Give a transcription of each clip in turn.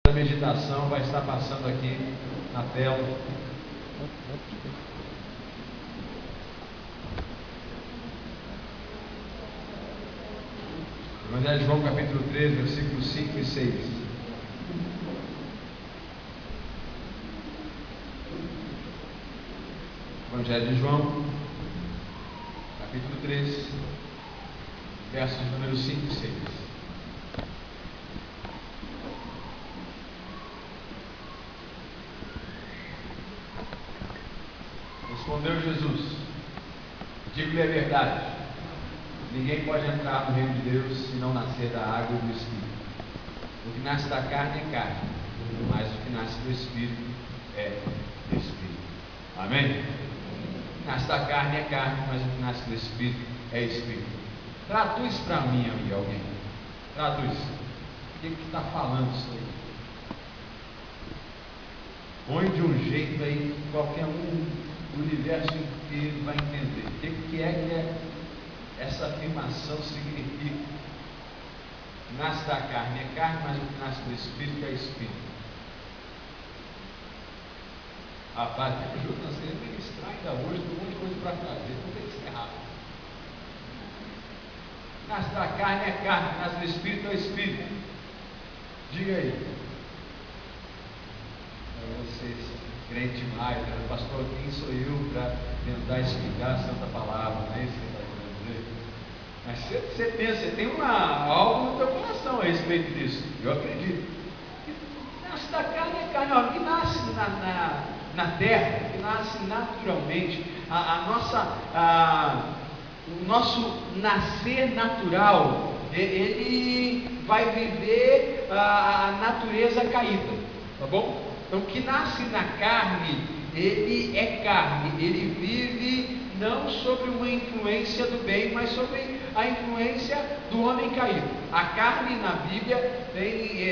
A meditação vai estar passando aqui na tela. Evangelho de João, capítulo 3, versículos 5 e 6. Evangelho de João, capítulo 3, versos números 5 e 6. Respondeu Jesus: digo-lhe a verdade, ninguém pode entrar no reino de Deus se não nascer da água e do Espírito. O que nasce da carne é carne, mas o que nasce do Espírito é Espírito. Amém? O que nasce da carne é carne, mas o que nasce do Espírito é Espírito. Traduz para mim aí alguém. Traduz. O que está falando isso aí? Põe de um jeito aí que qualquer um do universo inteiro vai entender. O que é essa afirmação significa? O que nasce da carne é carne, mas o que nasce do Espírito é Espírito. Rapaz, eu juro, nós queremos ministrar ainda hoje, tem um monte de coisa para fazer, não tem que ser rápido. O que nasce da carne é carne, o que nasce do Espírito é Espírito. Diga aí. Para vocês, crente demais, né? Pastor, quem sou eu para tentar explicar a Santa Palavra? Não é isso que ele está querendo dizer? Mas você pensa, você tem algo no teu coração a respeito disso. Eu acredito. O que nasce da carne é carne, ó, o que nasce na terra, o que nasce naturalmente, o nosso nascer natural, ele vai viver a natureza caída, tá bom? Então, o que nasce na carne, ele é carne, ele vive não sobre uma influência do bem, mas sobre a influência do homem caído. A carne na Bíblia tem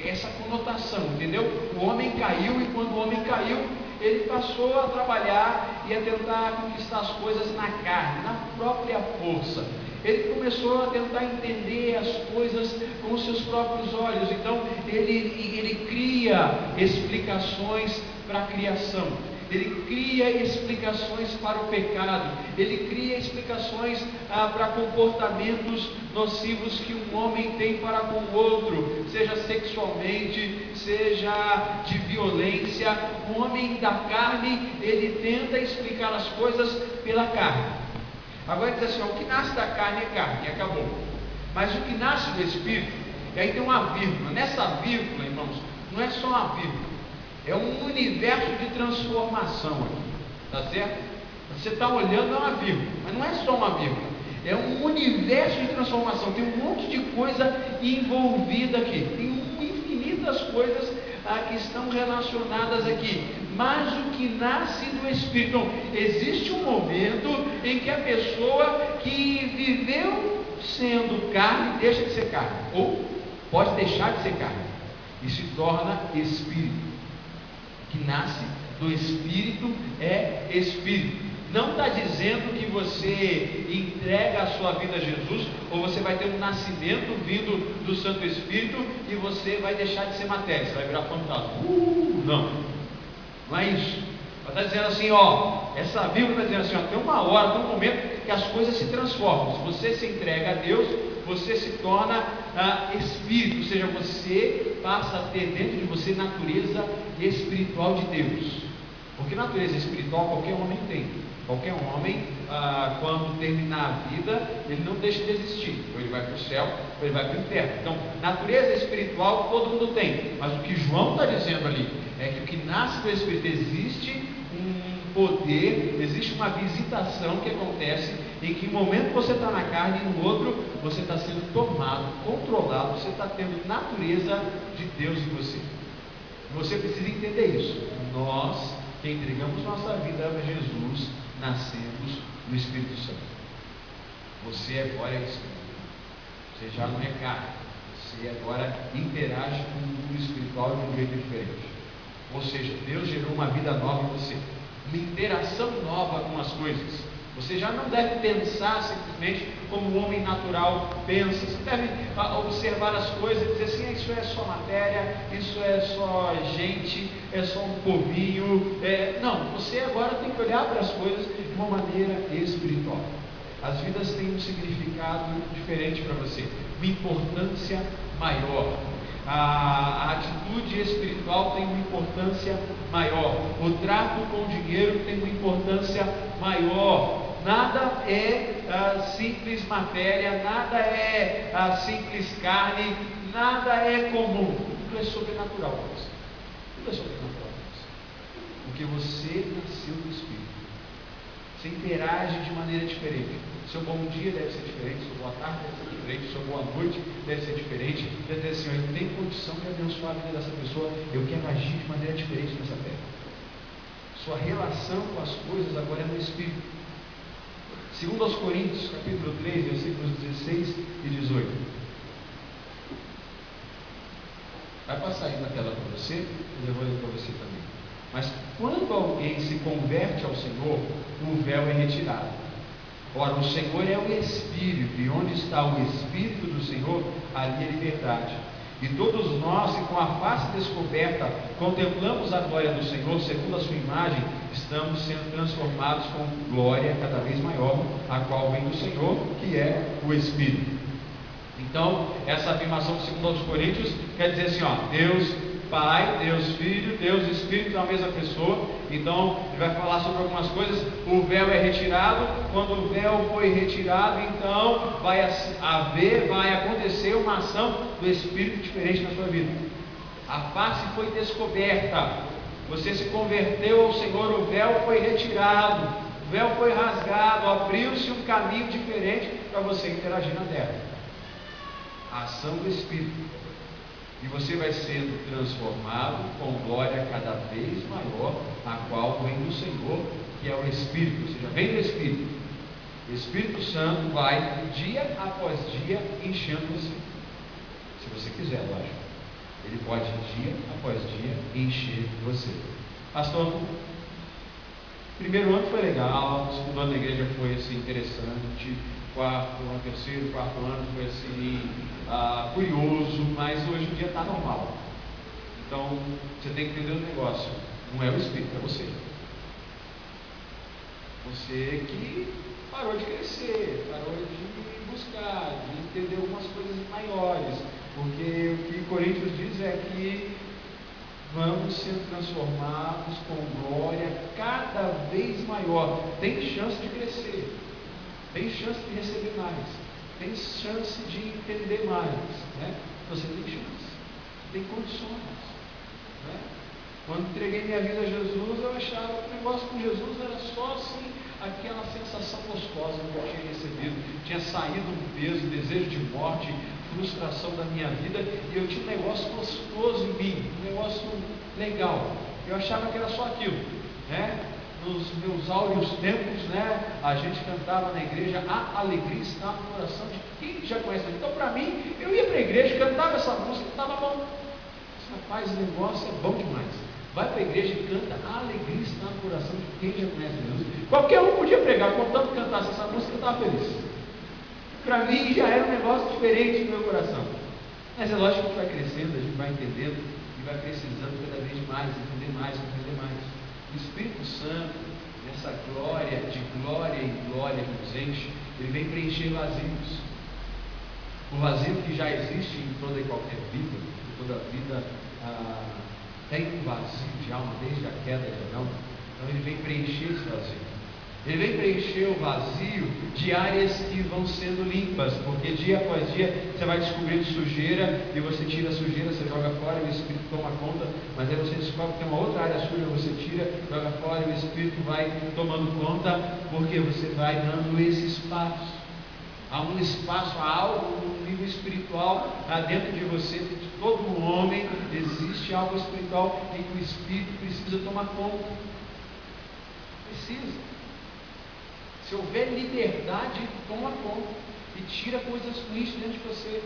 essa conotação, entendeu? O homem caiu, e quando o homem caiu, ele passou a trabalhar e a tentar conquistar as coisas na carne, na própria força. Ele começou a tentar entender as coisas com os seus próprios olhos. Então ele cria explicações para a criação, ele cria explicações para o pecado, ele cria explicações para comportamentos nocivos que um homem tem para com o outro, seja sexualmente, seja de violência. O homem da carne, ele tenta explicar as coisas pela carne. Agora ele diz assim, ó, o que nasce da carne é carne, e acabou. Mas o que nasce do Espírito, e aí tem uma vírgula. Nessa vírgula, irmãos, não é só uma vírgula, é um universo de transformação aqui, tá certo? Você está olhando, é uma vírgula, mas não é só uma vírgula, é um universo de transformação. Tem um monte de coisa envolvida aqui, tem infinitas coisas que estão relacionadas aqui, mas o que nasce do Espírito. Então, existe um momento em que a pessoa que viveu sendo carne deixa de ser carne, ou pode deixar de ser carne e se torna Espírito. O que nasce do Espírito é Espírito. Não está dizendo que você entrega a sua vida a Jesus, ou você vai ter um nascimento vindo do Santo Espírito e você vai deixar de ser matéria, você vai virar fantasma. Não é isso. Ela está dizendo assim, ó, essa Bíblia está dizendo assim, ó, tem uma hora, tem um momento que as coisas se transformam. Se você se entrega a Deus, você se torna Espírito, ou seja, você passa a ter dentro de você natureza espiritual de Deus. Porque natureza espiritual qualquer homem tem. Qualquer homem, quando terminar a vida, ele não deixa de existir. Ou ele vai para o céu, ou ele vai para o inferno. Então, natureza espiritual todo mundo tem. Mas o que João está dizendo ali é que o que nasce do Espírito, existe um poder, existe uma visitação que acontece, em que em um momento você está na carne e no outro você está sendo tomado, controlado, você está tendo natureza de Deus em você. Você precisa entender isso. Nós que entregamos nossa vida a Jesus, nascemos no Espírito Santo. Você agora é Espírito. Você já não é carne. Você agora interage com o mundo espiritual de um jeito diferente. Ou seja, Deus gerou uma vida nova em você, uma interação nova com as coisas. Você já não deve pensar simplesmente como o homem natural pensa. Você deve observar as coisas e dizer assim: isso é só matéria, isso é só gente, é só um povinho. Não, você agora tem que olhar para as coisas de uma maneira espiritual. As vidas têm um significado diferente para você, uma importância maior. A atitude espiritual tem uma importância maior. O trato com o dinheiro tem uma importância maior. Nada é simples matéria, nada é simples carne, nada é comum. Tudo é sobrenatural para você. Tudo é sobrenatural para você. Porque você nasceu do Espírito. Você interage de maneira diferente. Seu bom dia deve ser diferente, sua boa tarde deve ser diferente, sua boa noite deve ser diferente. Deve dizer assim: eu tenho condição de abençoar a vida dessa pessoa, eu quero agir de maneira diferente nessa terra. Sua relação com as coisas agora é no Espírito. Segundo aos Coríntios, capítulo 3, versículos 16 e 18. Vai passar aí na tela para você, e eu vou ler para você também. Mas quando alguém se converte ao Senhor, o véu é retirado. Ora, o Senhor é o Espírito, e onde está o Espírito do Senhor, ali é liberdade. E todos nós, que com a face descoberta contemplamos a glória do Senhor, segundo a sua imagem, estamos sendo transformados com glória cada vez maior, a qual vem do Senhor, que é o Espírito. Então, essa afirmação segundo aos Coríntios quer dizer assim, Deus Pai, Deus Filho, Deus Espírito é a mesma pessoa. Então ele vai falar sobre algumas coisas. O véu é retirado. Quando o véu foi retirado, então vai acontecer uma ação do Espírito diferente na sua vida. A face foi descoberta. Você se converteu ao Senhor, o véu foi retirado, o véu foi rasgado, abriu-se um caminho diferente para você interagir na terra. A ação do Espírito. E você vai sendo transformado com glória cada vez maior, a qual vem do Senhor, que é o Espírito. Ou seja, vem do Espírito. O Espírito Santo vai, dia após dia, enchendo você. Se você quiser, lógico. Ele pode, dia após dia, encher você. Pastor, primeiro ano foi legal, o segundo ano da igreja foi assim, interessante. Terceiro, quarto ano foi assim, curioso, mas hoje em dia está normal. Então, você tem que entender o negócio. Não é o Espírito, é você. Você que parou de crescer, parou de buscar, de entender algumas coisas maiores. Porque o que Coríntios diz é que vamos sendo transformados com glória cada vez maior. Tem chance de crescer. Tem chance de receber mais, tem chance de entender mais, né? Você tem chance, tem condições, né? Quando entreguei minha vida a Jesus, eu achava que o negócio com Jesus era só assim, aquela sensação gostosa que eu tinha recebido. Tinha saído um peso, desejo de morte, frustração da minha vida, e eu tinha um negócio gostoso em mim, um negócio legal. Eu achava que era só aquilo, né? Nos meus áureos tempos, né, a gente cantava na igreja: a alegria está no coração de quem já conhece. Então, para mim, eu ia para a igreja, cantava essa música, estava bom. Rapaz, o negócio é bom demais. Vai para a igreja e canta: a alegria está no coração de quem já conhece Jesus. Qualquer um podia pregar, contanto que cantasse essa música, eu estava feliz. Para mim já era um negócio diferente no meu coração. Mas é lógico que a gente vai crescendo, a gente vai entendendo e vai precisando cada vez mais, entender mais, entender mais. O Espírito Santo, nessa glória em glória que nos enche, ele vem preencher vazios. O vazio que já existe em toda e qualquer vida, toda vida tem um vazio de alma desde a queda de Adão. Então ele vem preencher esse vazio. Ele vem preencher o vazio de áreas que vão sendo limpas, porque dia após dia você vai descobrindo sujeira, e você tira a sujeira, você joga fora e o Espírito toma conta, mas aí você descobre que tem uma outra área suja, você tira, joga fora e o Espírito vai tomando conta, porque você vai dando esse espaço. Há um espaço, há algo no nível espiritual, dentro de você, de todo homem, existe algo espiritual em que o Espírito precisa tomar conta. Precisa. Se houver liberdade, toma conta e tira coisas ruins dentro de você.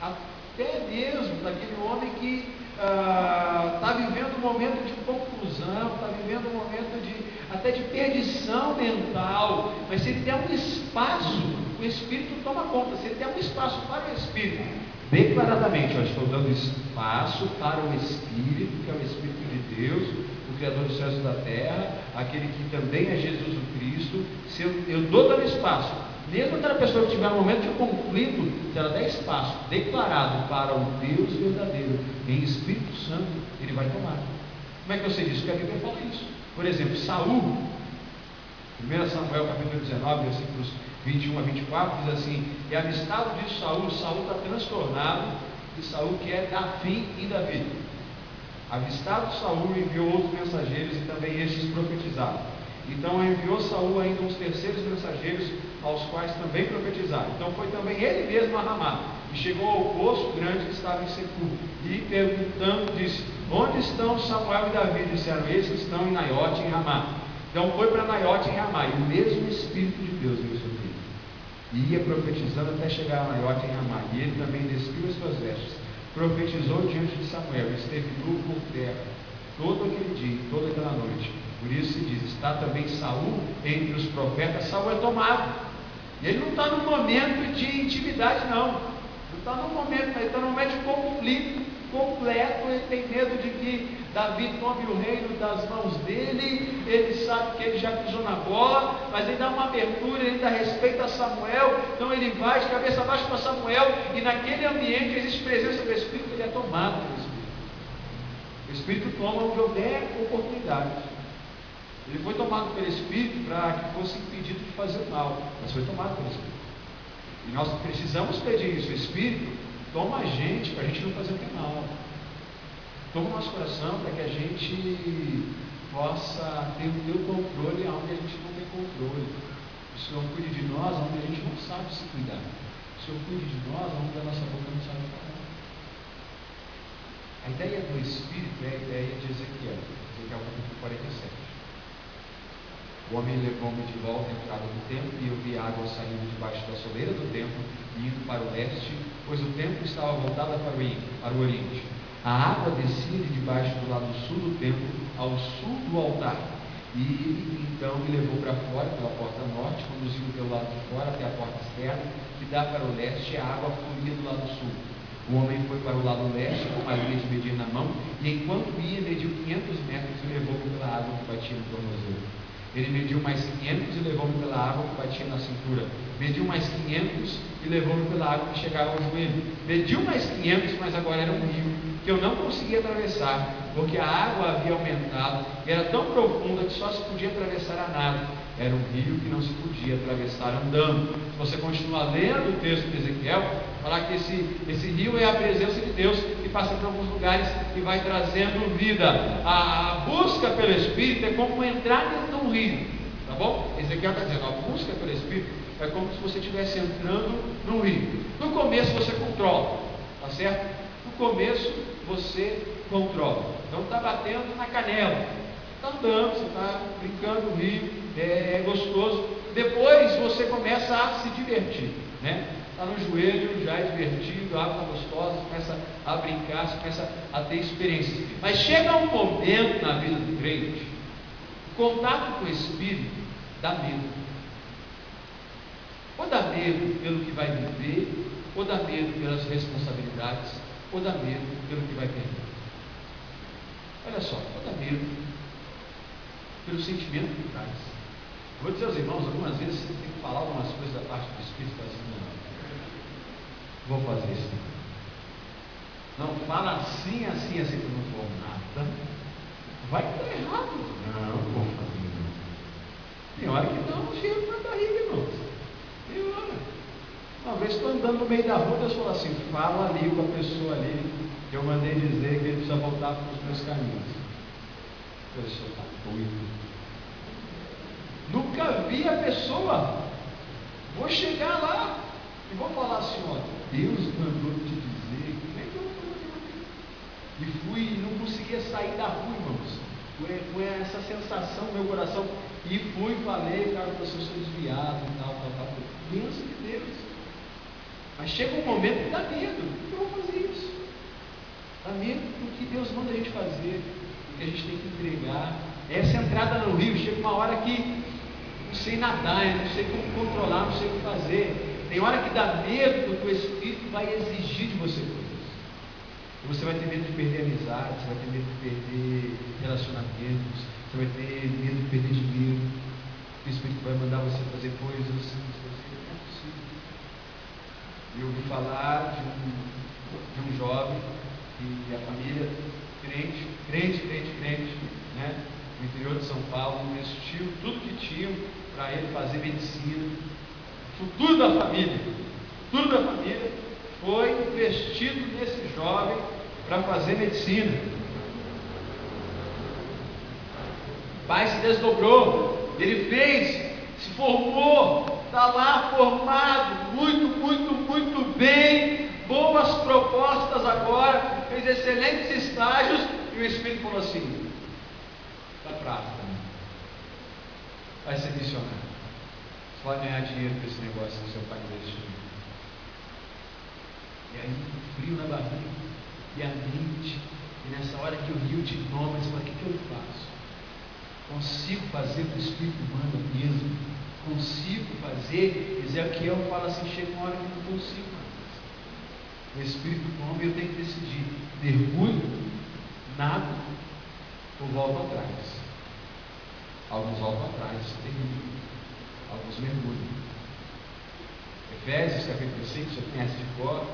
Até mesmo daquele homem que está vivendo um momento de conclusão, está vivendo um momento de até de perdição mental. Mas se ele der um espaço, o Espírito toma conta. Se ele der um espaço para o Espírito, declaradamente, eu estou dando espaço para o Espírito, que é o Espírito de Deus, o Criador dos céus e da terra, aquele que também é Jesus o Cristo. Se eu dou dando espaço, mesmo aquela pessoa que tiver um momento de conflito, se ela der espaço declarado para o Deus verdadeiro, em Espírito Santo, ele vai tomar. Como é que eu sei disso? Porque a Bíblia fala isso. Por exemplo, Saul, 1 Samuel capítulo 19, versículos 21 a 24, diz assim: e avistado de Saul está transtornado, e Saul quer dar fim em Davi. Avistado Saul enviou outros mensageiros, e também estes profetizaram. Então enviou Saul ainda uns terceiros mensageiros, aos quais também profetizaram. Então foi também ele mesmo a Ramá, e chegou ao poço grande que estava em Secu, e perguntando, disse: onde estão Samuel e Davi? Disseram: esses estão em Naiote, em Ramá. Então foi para Naiote, em Ramá, e o mesmo Espírito de Deus veio sobre ele, e ia profetizando até chegar a Naiote, em Ramá. E ele também despiu as suas vestes, profetizou diante de Samuel, e esteve nu por terra todo aquele dia e toda aquela noite. Por isso se diz: está também Saul entre os profetas. Saul é tomado, e ele não está num momento de intimidade, não está num momento, ele está num momento de conflito completo. Ele tem medo de que Davi tome o reino das mãos dele, ele sabe que ele já pisou na bola, mas ele dá uma abertura, ele dá respeito a Samuel, então ele vai de cabeça abaixo para Samuel, e naquele ambiente existe presença do Espírito, ele é tomado pelo Espírito. O Espírito toma onde houver oportunidade. Ele foi tomado pelo Espírito para que fosse impedido de fazer o mal, mas foi tomado pelo Espírito. E nós precisamos pedir isso: o Espírito toma a gente para a gente não fazer o que é mal. Toma o nosso coração para que a gente possa ter o teu controle onde a gente não tem controle. O Senhor cuide de nós onde a gente não sabe se cuidar. O Senhor cuide de nós onde a nossa boca não sabe falar. A ideia do Espírito é a ideia de Ezequiel capítulo 47. O homem levou-me de volta à entrada do templo, e eu vi água saindo debaixo da soleira do templo e indo para o leste, pois o templo estava voltado para o oriente. A água descia de debaixo do lado sul do templo ao sul do altar. E então me levou para fora pela porta norte, conduzindo pelo lado de fora até a porta externa, que dá para o leste, e a água fluía do lado sul. O homem foi para o lado leste, com uma linha de medir na mão, e enquanto ia, mediu 500 metros e levou-me pela água que batia no tornozelo. Ele mediu mais 500 e levou-me pela água que batia na cintura. Mediu mais 500 e levou-me pela água que chegava ao joelho. Mediu mais 500, mas agora era um rio que eu não conseguia atravessar, porque a água havia aumentado e era tão profunda que só se podia atravessar a nado. Era um rio que não se podia atravessar andando. Se você continuar lendo o texto de Ezequiel, falar que esse rio é a presença de Deus, que passa por alguns lugares e vai trazendo vida. A busca pelo Espírito é como entrar dentro de um rio, tá bom? Ezequiel está dizendo: a busca pelo Espírito é como se você estivesse entrando num rio. No começo você controla, tá certo? No começo você controla. Então está batendo na canela, está andando, você está brincando no rio, é gostoso. Depois você começa a se divertir, né? Está no joelho, já é divertido, a água gostosa, começa a brincar, você começa a ter experiências. Mas chega um momento na vida do crente, o contato com o Espírito dá medo. Ou dá medo pelo que vai viver, ou dá medo pelas responsabilidades, ou dá medo pelo que vai perder. Olha só, ou dá medo pelo sentimento que traz. Vou dizer aos irmãos, algumas vezes você tem que falar algumas coisas da parte do Espírito, assim: não vou fazer isso. Não, fala assim, assim, assim, que eu não vou nada. Vai estar errado. Não vou fazer não. Tem hora que dá um cheiro na barriga, irmãos. Tem hora. Uma vez estou andando no meio da rua, Deus falou assim: fala ali com a pessoa ali, que eu mandei dizer que ele precisa voltar para os meus caminhos. A pessoa está doida. Nunca vi a pessoa. Vou chegar lá e vou falar assim: ó, Deus mandou te dizer. Como é que eu vou fazer? E fui, e não conseguia sair da rua, irmãos. Com essa sensação no meu coração. E fui, falei: cara, eu sou desviado e tal. Bênção de Deus. Mas chega um momento que dá medo. Eu vou fazer isso. Dá medo do que Deus manda a gente fazer, do que a gente tem que entregar, Essa entrada no rio, chega uma hora que não sei nadar, eu não sei como controlar, não sei o que fazer. Tem hora que dá medo, porque o Espírito vai exigir de você coisas. E você vai ter medo de perder amizade, você vai ter medo de perder relacionamentos, você vai ter medo de perder dinheiro. O Espírito vai mandar você fazer coisas assim, você vai dizer, não é possível. Eu ouvi falar de um jovem e a família crente, né, no interior de São Paulo, investiu tudo que tinham para ele fazer medicina. Tudo da família foi investido nesse jovem para fazer medicina. O pai se desdobrou, ele fez, se formou, está lá formado, muito bem, boas propostas agora, fez excelentes estágios, e o Espírito falou assim: está fraco também, vai ser missionário, você vai ganhar dinheiro com esse negócio que seu pai investiu. E aí, frio na barriga, e a mente, e nessa hora que o rio te toma, você fala: o que eu faço? Consigo fazer o que o Espírito manda mesmo? Consigo fazer? Ezequiel fala assim: chega uma hora que eu não consigo mais. O Espírito toma e eu tenho que decidir: mergulho, nado ou volto atrás. Alguns voltam atrás, terrível. Alguns mergulham. Efésios capítulo 5, você conhece de cor,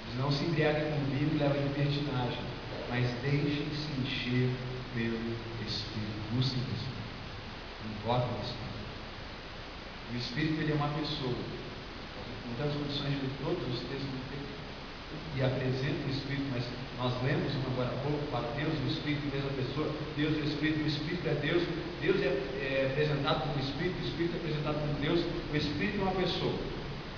diz: não se embriaguem com vinho e levem libertinagem, mas deixem-se encher pelo Espírito. Busquem o Espírito, invoquem o Espírito. O Espírito, ele é uma pessoa. Não temos condições de ler todos os textos do texto e apresenta o Espírito, mas nós lemos agora há pouco para Deus e o Espírito, mesma pessoa. Deus e o Espírito é Deus. Deus é apresentado como Espírito, o Espírito é apresentado como Deus. O Espírito é uma pessoa.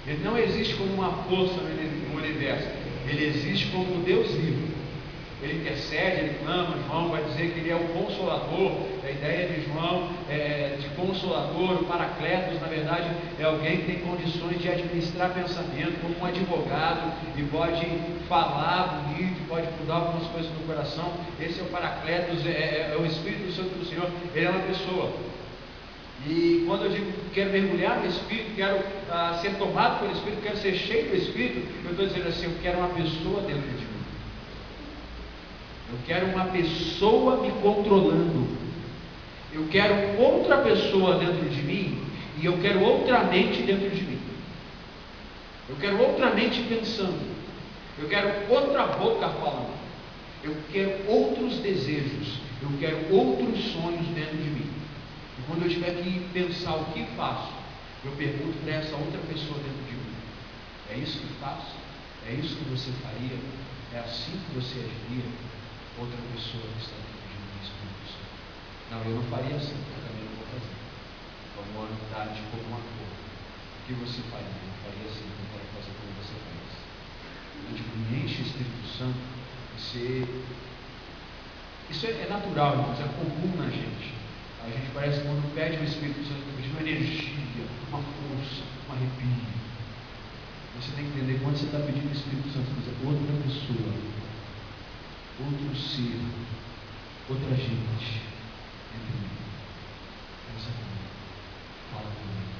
Ele não existe como uma força no universo, ele existe como um Deus vivo. Ele intercede, ele clama. João vai dizer que ele é o Consolador. A ideia de João de Consolador, o Paracletos, na verdade, é alguém que tem condições de administrar pensamento, como um advogado, e pode falar bonito, pode mudar algumas coisas no coração. Esse é o Paracletos, é o Espírito Santo do Senhor. Ele é uma pessoa. E quando eu digo que quero mergulhar no Espírito, quero ser tomado pelo Espírito, quero ser cheio do Espírito, eu estou dizendo assim: eu quero uma pessoa dentro de mim. Eu quero uma pessoa me controlando. Eu quero outra pessoa dentro de mim, e eu quero outra mente dentro de mim. Eu quero outra mente pensando. Eu quero outra boca falando. Eu quero outros desejos. Eu quero outros sonhos dentro de mim. E quando eu tiver que pensar o que faço, eu pergunto para essa outra pessoa dentro de mim: é isso que faço? É isso que você faria? É assim que você agiria? Outra pessoa que está dentro de mim, Espírito Santo: não, eu não faria assim, eu também não vou fazer. Vamos andar de como uma cor. O que você faria? Eu faria assim, eu quero fazer como você faz. Eu digo: me enche o Espírito Santo. Isso é natural, irmãos, é comum na gente. A gente parece que quando pede o Espírito Santo, está pedindo uma energia, uma força, um arrepio. Você tem que entender: quando você está pedindo o Espírito Santo, você é outra pessoa, outro ser, outra gente. Entre mim, pensa comigo, fala comigo,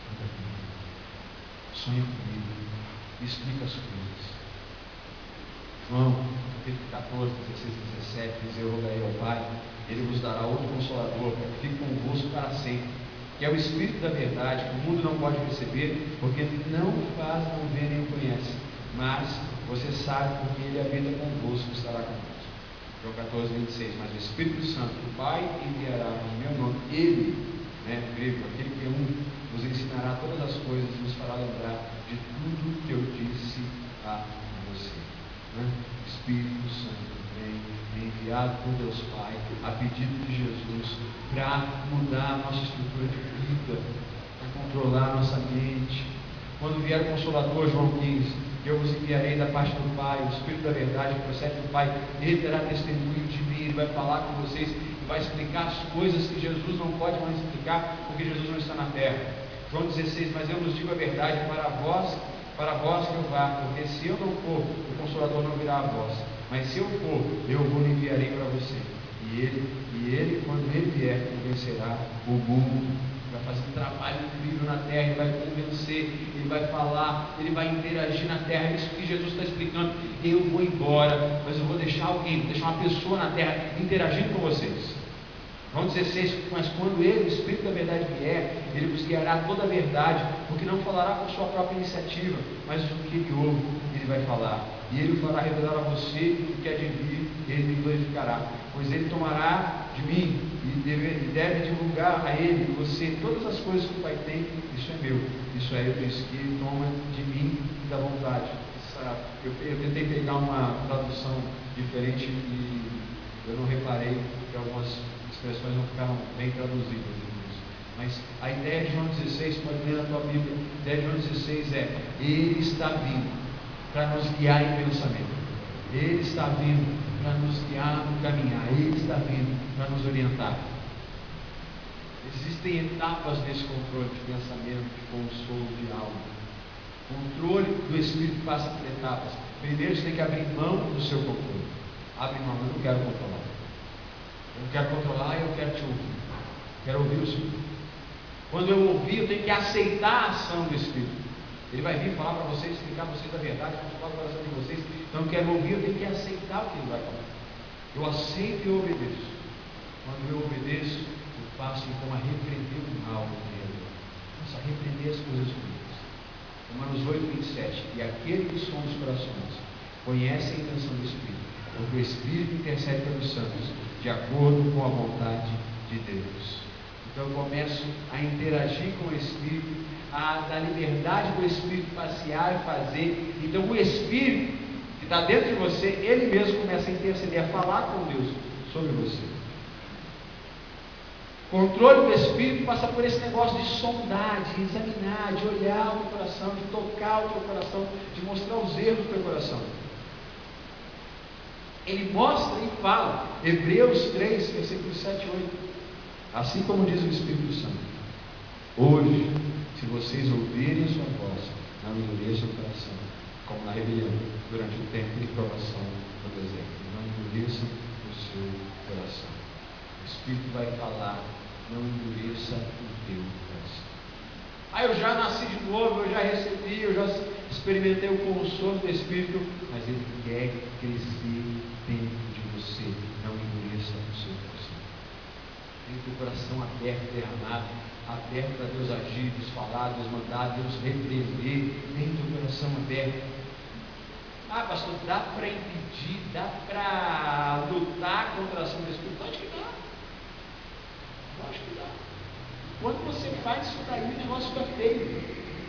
anda comigo, sonha comigo, me explica as coisas. João, capítulo 14, 16, 17, diz: eu rogarei ao Pai, ele vos dará outro Consolador, para que fique convosco para sempre, que é o Espírito da verdade, que o mundo não pode receber, porque não faz, não vê, nem o conhece, mas você sabe, porque ele habita convosco, estará convosco. João 14, 26, mas o Espírito Santo, o Pai enviará em meu nome, ele, grego, aquele que é um, vos ensinará todas as coisas e vos fará lembrar de tudo que eu disse a você. O Espírito Santo vem enviado por Deus Pai, a pedido de Jesus, para mudar a nossa estrutura de vida, para controlar a nossa mente. Quando vier o Consolador, João 15, eu vos enviarei da parte do Pai, o Espírito da verdade que procede do Pai, ele terá testemunho de mim, ele vai falar com vocês e vai explicar as coisas que Jesus não pode mais explicar, porque Jesus não está na terra. João 16, mas eu vos digo a verdade para vós que eu vá, porque se eu não for, o Consolador não virá a vós, mas se eu for, eu vos enviarei para você. E ele, quando ele vier, convencerá o mundo. Vai fazer um trabalho incrível na terra, ele vai convencer, ele vai falar, ele vai interagir na terra. É isso que Jesus está explicando. Eu vou embora, mas eu vou deixar alguém, vou deixar uma pessoa na terra interagindo com vocês. João 16, mas quando ele, o Espírito da verdade vier, ele vos guiará toda a verdade, porque não falará por sua própria iniciativa, mas o que ele ouve, ele vai falar. E ele fará revelar a você o que há de vir, e ele me glorificará. Pois ele tomará de mim, e deve divulgar a ele, e você, todas as coisas que o Pai tem, isso é meu. Isso é isso que ele toma de mim e da vontade. Eu tentei pegar uma tradução diferente e eu não reparei que algumas expressões não ficaram bem traduzidas. Mas a ideia de João 16, pode ler na tua Bíblia, a ideia de João 16 é: Ele está vindo para nos guiar em pensamento. Ele está vindo para nos guiar no caminhar. Ele está vindo para nos orientar. Existem etapas nesse controle de pensamento, de consolo, de alma. O controle do Espírito passa por etapas. Primeiro você tem que abrir mão do seu controle. Abre mão, eu não quero controlar. Eu não quero controlar, eu quero te ouvir. Quero ouvir o Senhor. Quando eu ouvir, eu tenho que aceitar a ação do Espírito. Ele vai vir falar para vocês, explicar para vocês a verdade, consolar o coração de vocês. Então eu quero ouvir, eu tenho que aceitar o que ele vai falar. Eu aceito e eu obedeço. Quando eu obedeço, eu passo então a repreender o mal do Criador. Passo a repreender as coisas ruins. Romanos 8, 27. E aquele que sonda os corações conhece a intenção do Espírito, porque o Espírito intercede pelos santos, de acordo com a vontade de Deus. Então eu começo a interagir com o Espírito, a dar liberdade do Espírito passear e fazer. Então o Espírito que está dentro de você, ele mesmo começa a interceder, a falar com Deus sobre você. O controle do Espírito passa por esse negócio de sondar, de examinar, de olhar o teu coração, de tocar o teu coração, de mostrar os erros do teu coração. Ele mostra e fala. Hebreus 3, versículos 7 e 8. Assim como diz o Espírito Santo: hoje, se vocês ouvirem a sua voz, não endureçam o coração, como na rebelião, durante o tempo de provação no deserto. Não endureçam o seu coração. O Espírito vai falar: não endureça o teu coração. Eu já nasci de novo, eu já recebi, eu já experimentei o consolo do Espírito, mas ele quer crescer dentro de você. Não endureça o seu coração. Tem o teu coração aberto, derramado, aberto para Deus agir, Deus falar, Deus mandar, Deus repreender. Tem o teu coração aberto. Pastor, dá para impedir, dá para lutar contra a ação do Espírito? Acho que dá. Eu acho que dá. Quando você faz isso daí, o negócio fica feio.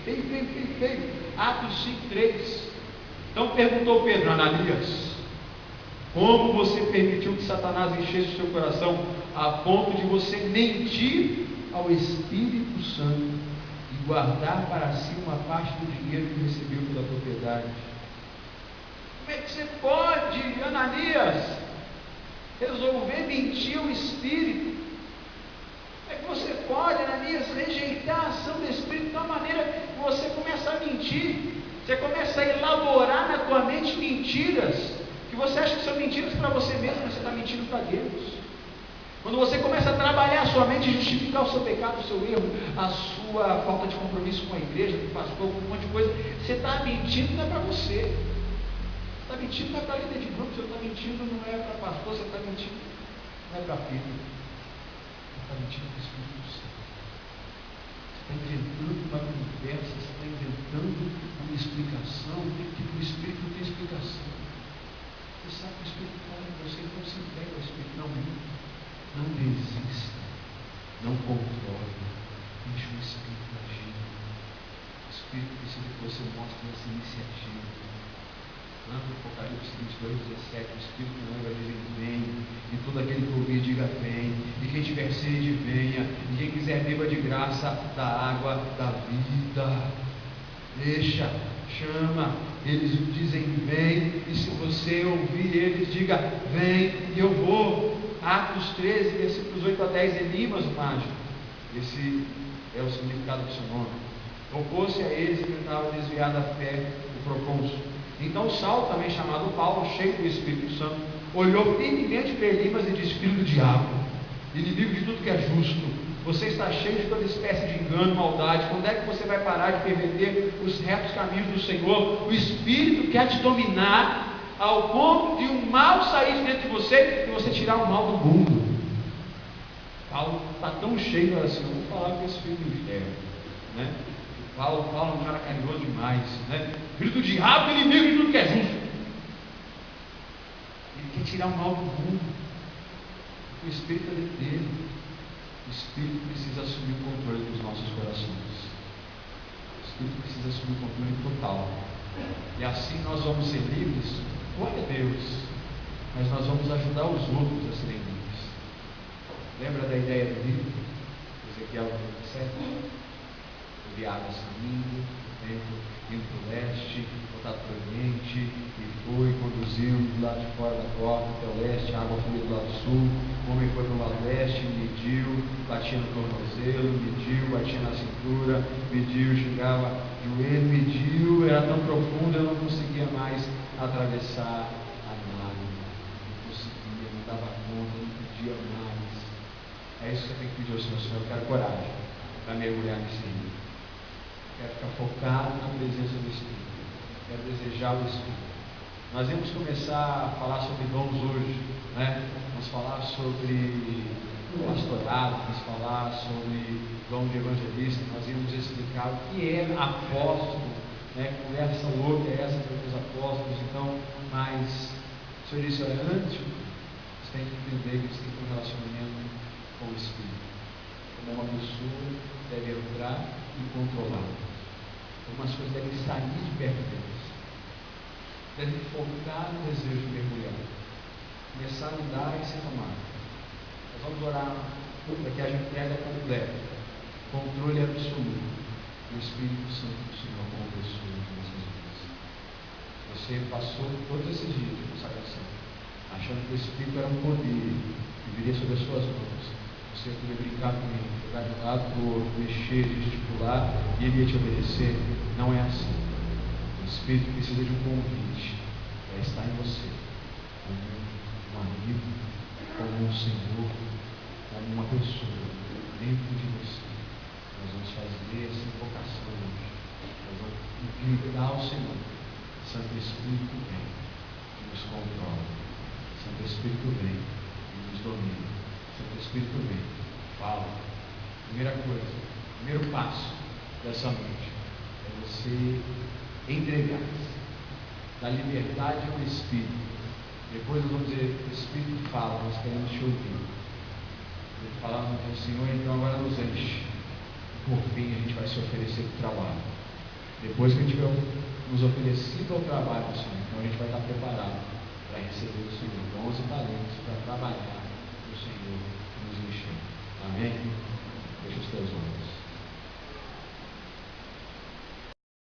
Feio. Atos 5:3. Então perguntou Pedro: Ananias, como você permitiu que Satanás enchesse o seu coração a ponto de você mentir ao Espírito Santo e guardar para si uma parte do dinheiro que recebeu pela propriedade? Como é que você pode, Ananias, resolver mentir ao Espírito? Como é que você pode, Ananias, rejeitar a ação do Espírito de uma maneira que você começa a mentir? Você começa a elaborar na tua mente mentiras, que você acha que são mentiras para você mesmo, mas você está mentindo para Deus. Quando você começa a trabalhar a sua mente, justificar o seu pecado, o seu erro, a sua falta de compromisso com a igreja, com o pastor, com um monte de coisa, você está mentindo não é para você. Você está mentindo não é para líder de grupo, você está mentindo não é para pastor, você está mentindo não é para filho. Você está mentindo para o Espírito Santo. Você está inventando uma conversa, você está inventando uma explicação, que para o Espírito não tem explicação. Você sabe que o Espírito fala com você, então se entrega ao Espírito. Não desista, não controle, deixa o Espírito agir. O Espírito precisa que você mostre essa iniciativa. Lá no Apocalipse 22:17, o Espírito não vai dizer: vem, e todo aquele que ouvir diga: vem, e quem tiver sede, venha, e quem quiser beba de graça da água da vida. Deixa, chama, eles dizem: vem, e se você ouvir eles, diga: vem, e eu vou. Atos 13, versículos 8 a 10, Elimas, o mágico. Esse é o significado do seu nome. Opôs-se a eles e tentava desviar da fé do procônsul. Então Saulo, também chamado Paulo, cheio do Espírito Santo, olhou firmemente para Elimas e disse: filho do diabo, inimigo de tudo que é justo, você está cheio de toda espécie de engano, maldade. Quando é que você vai parar de perverter os retos caminhos do Senhor? O Espírito quer te dominar ao ponto de um mal sair de dentro de você e você tirar o mal do mundo. Paulo está tão cheio assim, eu vou falar com esse filho do inferno, né? Paulo é um cara carinhoso demais, né? Filho do diabo, inimigo de tudo que é justo. Ele quer tirar o mal do mundo. O Espírito é dentro dele. O Espírito precisa assumir o controle dos nossos corações. O Espírito precisa assumir o controle total. E assim nós vamos ser livres. Glória a Deus. Mas nós vamos ajudar os outros a serem livres. Lembra da ideia do livro? Ezequiel 37? De água saindo, indo para o leste, voltado para o oriente, e foi, conduziu do lado de fora da porta até o leste, a água fluía do lado sul, o homem foi para o lado leste, mediu, batia no tornozelo, mediu, batia na cintura, mediu, chegava joelho, mediu, era tão profundo, eu não conseguia mais atravessar a nave, não conseguia, não dava conta, não podia mais. É isso que você tem que pedir ao Senhor: Senhor, eu quero coragem para mergulhar nesse rio. Quero ficar focado na presença do Espírito. Quero desejar o Espírito. Nós vamos começar a falar sobre dons hoje, né? Vamos falar sobre pastorado, vamos falar sobre dom de evangelista. Nós vamos explicar o que é apóstolo, né? Conversa louca é essa para os apóstolos. Então, mas o Senhor disse: olha, antes você tem que entender que você tem que ter um relacionamento com o Espírito. Como uma pessoa deve entrar e controlar. Algumas coisas devem sair de perto deles. Devem focar no desejo de mergulhar. Começar a andar e ser tomado. Nós vamos orar para que haja entrega completa. Controle absoluto do Espírito Santo do Senhor como pessoa de nossas vidas. Você passou todos esses dias de consagração, achando que o Espírito era um poder que viria sobre as suas mãos. Você podia brincar com ele, jogar de um lado para o outro, mexer, gesticular, e ele ia te obedecer. Não é assim. O Espírito precisa de um convite para estar em você, como um amigo, como um Senhor, como uma pessoa dentro de você. Nós vamos fazer essa invocação hoje. Nós vamos gritar ao Senhor: Santo Espírito vem e nos controla. Santo Espírito vem e nos domina. Santo Espírito vem, fala. Primeira coisa, primeiro passo dessa noite é você entregar-se, dar liberdade ao Espírito. Depois nós vamos dizer: o Espírito fala, nós queremos te ouvir. Ele fala ao Senhor: então agora nos enche. Por fim, a gente vai se oferecer para o trabalho. Depois que a gente tiver nos oferecido ao trabalho do Senhor, então a gente vai estar preparado para receber do Senhor 11 talentos.